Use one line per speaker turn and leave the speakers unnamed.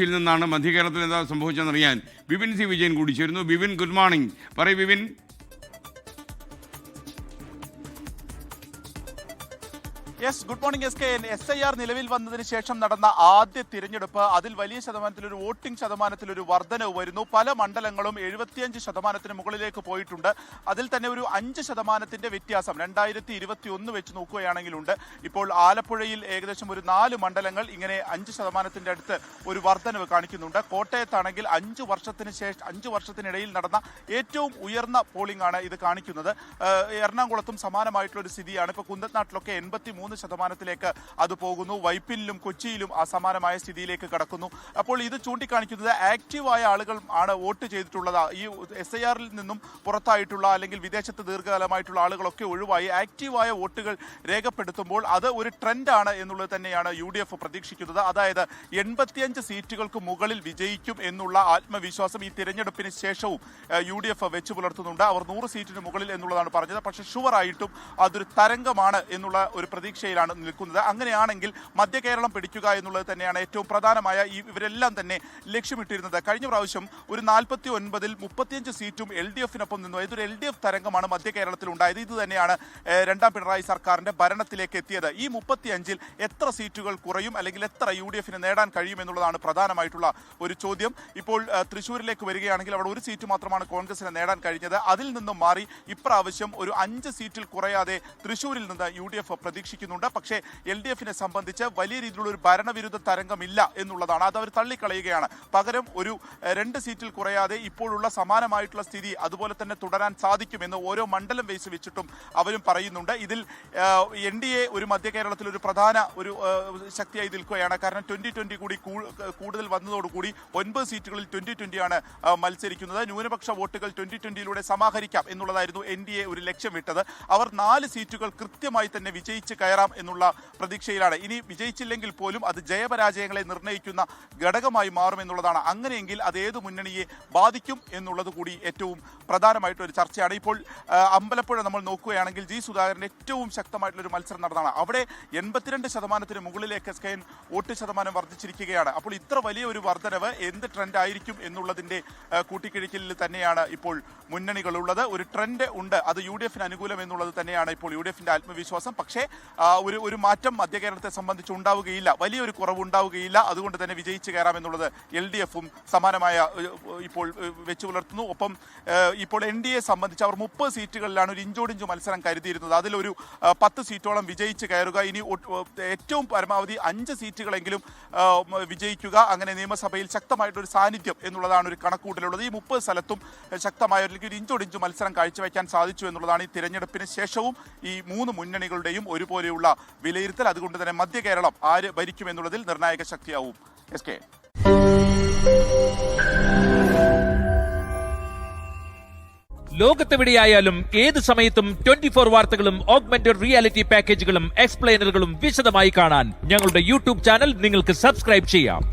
ിൽ നിന്നാണ് മധ്യകേരളത്തിൽ എന്താ സംഭവിച്ചതെന്നറിയാൻ വിപിൻ സി വിജയൻ കൂടി ചേരുന്നു. Vipin, good morning. പറയൂ Vipin.
Yes, good morning S K. SIR നിലവിൽ വന്നതിന് ശേഷം നടന്ന ആദ്യ തിരഞ്ഞെടുപ്പ്, അതിൽ വലിയ ശതമാനത്തിലൊരു വോട്ടിംഗ് ശതമാനത്തിലൊരു വർധനവ് വരുന്നു. പല മണ്ഡലങ്ങളും 75% മുകളിലേക്ക് പോയിട്ടുണ്ട്. അതിൽ തന്നെ ഒരു 5% വ്യത്യാസം 2021 വെച്ച് നോക്കുകയാണെങ്കിലുണ്ട്. ഇപ്പോൾ ആലപ്പുഴയിൽ ഏകദേശം ഒരു 4 മണ്ഡലങ്ങൾ ഇങ്ങനെ 5% അടുത്ത് ഒരു വർധനവ് കാണിക്കുന്നുണ്ട്. കോട്ടയത്താണെങ്കിൽ 5 വർഷത്തിനിടയിൽ നടന്ന ഏറ്റവും ഉയർന്ന പോളിംഗ് ആണ് ഇത് കാണിക്കുന്നത്. എറണാകുളത്തും സമാനമായിട്ടുള്ള ഒരു സ്ഥിതിയാണ്. ഇപ്പോൾ കുന്നത്തനാട്ടിലൊക്കെ 83% അത് പോകുന്നു. വൈപ്പിനിലും കൊച്ചിയിലും ആ സമാനമായ സ്ഥിതിയിലേക്ക് കടക്കുന്നു. അപ്പോൾ ഇത് ചൂണ്ടിക്കാണിക്കുന്നത് ആക്റ്റീവായ ആളുകൾ ആണ് വോട്ട് ചെയ്തിട്ടുള്ളത്. ഈ SIRൽ നിന്നും പുറത്തായിട്ടുള്ള അല്ലെങ്കിൽ വിദേശത്ത് ദീർഘകാലമായിട്ടുള്ള ആളുകളൊക്കെ ഒഴിവായി ആക്റ്റീവായ വോട്ടുകൾ രേഖപ്പെടുത്തുമ്പോൾ അത് ഒരു ട്രെൻഡാണ് എന്നുള്ളത് തന്നെയാണ് UDF പ്രതീക്ഷിക്കുന്നത്. അതായത് 85 സീറ്റുകൾക്ക് മുകളിൽ വിജയിക്കും എന്നുള്ള ആത്മവിശ്വാസം ഈ തിരഞ്ഞെടുപ്പിന് ശേഷവും UDF വെച്ചു പുലർത്തുന്നുണ്ട്. അവർ 100 സീറ്റിന് മുകളിൽ എന്നുള്ളതാണ് പറഞ്ഞത്. പക്ഷേ ഷുവറായിട്ടും അതൊരു തരംഗമാണ് എന്നുള്ള ഒരു പ്രതീക്ഷയിലാണ് നിൽക്കുന്നത്. അങ്ങനെയാണെങ്കിൽ മധ്യ കേരളം പിടിക്കുക എന്നുള്ളത് തന്നെയാണ് ഏറ്റവും പ്രധാനമായ ഇവരെല്ലാം തന്നെ ലക്ഷ്യമിട്ടിരുന്നത്. കഴിഞ്ഞ പ്രാവശ്യം ഒരു 49-ൽ 35 സീറ്റും LDFിനൊപ്പം നിന്നു. ഇതൊരു LDF തരംഗമാണ് മധ്യ കേരളത്തിൽ ഉണ്ടായത്. ഇത് തന്നെയാണ് രണ്ടാം പിണറായി സർക്കാരിന്റെ ഭരണത്തിലേക്ക് എത്തിയത്. ഈ 35-ൽ എത്ര സീറ്റുകൾ കുറയും അല്ലെങ്കിൽ എത്ര UDFന് നേടാൻ കഴിയും എന്നുള്ളതാണ് പ്രധാനമായിട്ടുള്ള ഒരു ചോദ്യം. ഇപ്പോൾ തൃശ്ശൂരിലേക്ക് വരികയാണെങ്കിൽ അവിടെ ഒരു സീറ്റ് മാത്രമാണ് കോൺഗ്രസിന് നേടാൻ കഴിഞ്ഞത്. അതിൽ നിന്നും മാറി ഇപ്രാവശ്യം ഒരു 5 സീറ്റിൽ കുറയാതെ തൃശ്ശൂരിൽ നിന്ന് UDF പ്രതീക്ഷിക്കുന്നുണ്ട്. പക്ഷേ LDFിനെ സംബന്ധിച്ച് വലിയ രീതിയിലുള്ള ഒരു ഭരണവിരുദ്ധ തരംഗമില്ല എന്നുള്ളതാണ്. അത് അവർ തള്ളിക്കളയുകയാണ്. പകരം ഒരു 2 സീറ്റിൽ കുറയാതെ ഇപ്പോഴുള്ള സമാനമായിട്ടുള്ള സ്ഥിതി അതുപോലെ തന്നെ തുടരാൻ സാധിക്കുമെന്ന് ഓരോ മണ്ഡലം ബേസ് വെച്ചിട്ടും അവരും പറയുന്നുണ്ട്. ഇതിൽ NDA ഒരു മധ്യ കേരളത്തിൽ ഒരു പ്രധാന ഒരു ശക്തിയായി നിൽക്കുകയാണ്. കാരണം 2020 കൂടി കൂടുതൽ വന്നതോടുകൂടി 9 സീറ്റുകളിൽ 2020 ആണ് മത്സരിക്കുന്നത്. ന്യൂനപക്ഷ വോട്ടുകൾ 2020യിലൂടെ സമാഹരിക്കാം എന്നുള്ളതായിരുന്നു NDA ഒരു ലക്ഷ്യം വിട്ടത്. അവർ 4 സീറ്റുകൾ കൃത്യമായി തന്നെ വിജയിച്ച് കയറാം എന്നുള്ള പ്രതീക്ഷയിലാണ്. ഇനി വിജയിച്ചില്ലെങ്കിൽ പോലും അത് ജയപരാജയങ്ങളെ നിർണ്ണയിക്കുന്ന ഘടകമായി മാറും എന്നുള്ളതാണ്. അങ്ങനെയെങ്കിൽ അത് ഏത് മുന്നണിയെ ബാധിക്കും എന്നുള്ളത് കൂടി ഏറ്റവും പ്രധാനമായിട്ടൊരു ചർച്ചയാണ്. ഇപ്പോൾ അമ്പലപ്പുഴ നമ്മൾ നോക്കുകയാണെങ്കിൽ G. സുധാകരൻ ഏറ്റവും ശക്തമായിട്ടുള്ളൊരു മത്സരം നടന്നതാണ്. അവിടെ 82% മുകളിലേക്ക് സ്കൈൻ വോട്ട് ശതമാനം വർദ്ധിച്ചിരിക്കുകയാണ്. അപ്പോൾ ഇത്ര വലിയ ഒരു വർധനവ് എന്ത് ട്രെൻഡ് ആയിരിക്കും എന്നുള്ളതിന്റെ കൂട്ടിക്കിഴിക്കലിൽ തന്നെയാണ് ഇപ്പോൾ മുന്നണികളുള്ളത്. ഒരു ട്രെൻഡ് ഉണ്ട്, അത് UDFന് അനുകൂലം എന്നുള്ളത് തന്നെയാണ് ഇപ്പോൾ UDFന്റെ ആത്മവിശ്വാസം. പക്ഷേ ഒരു മാറ്റം മധ്യ കേരളത്തെ സംബന്ധിച്ച് ഉണ്ടാവുകയില്ല, വലിയൊരു കുറവുണ്ടാവുകയില്ല. അതുകൊണ്ട് തന്നെ വിജയിച്ച് കയറാമെന്നുള്ളത് LDFും സമാനമായ ഇപ്പോൾ വെച്ചു പുലർത്തുന്നു. ഒപ്പം ഇപ്പോൾ NDA സംബന്ധിച്ച് അവർ 30 സീറ്റുകളിലാണ് ഒരു ഇഞ്ചോടിഞ്ച് മത്സരം കരുതിയിരുന്നത്. അതിലൊരു 10 സീറ്റോളം വിജയിച്ച് കയറുക, ഇനി ഏറ്റവും പരമാവധി 5 സീറ്റുകളെങ്കിലും വിജയിക്കുക, അങ്ങനെ നിയമസഭയിൽ ശക്തമായിട്ടൊരു സാന്നിധ്യം എന്നുള്ളതാണ് ഒരു കണക്കൂട്ടലുള്ളത്. ഈ 30 സ്ഥലത്തും ശക്തമായ ഒരു ഇഞ്ചോടിഞ്ച് മത്സരം കാഴ്ചവെക്കാൻ സാധിച്ചു എന്നുള്ളതാണ് ഈ തിരഞ്ഞെടുപ്പിന് ശേഷവും ഈ 3 മുന്നണികളുടെയും ഒരുപോലെയുള്ള വിലയിരുത്തൽ. അതുകൊണ്ട് തന്നെ മധ്യ കേരളം ആര് ഭരിക്കുമെന്നുള്ളതിൽ നിർണായക ശക്തിയാവും. SK.
ലോകത്തെവിടെയായാലും ഏത് സമയത്തും 24 വാർത്തകളും ഓഗ്മെന്റഡ് റിയാലിറ്റി പാക്കേജുകളും എക്സ്പ്ലെയിനറുകളും വിശദമായി കാണാൻ ഞങ്ങളുടെ YouTube ചാനൽ നിങ്ങൾക്ക് സബ്സ്ക്രൈബ് ചെയ്യാം.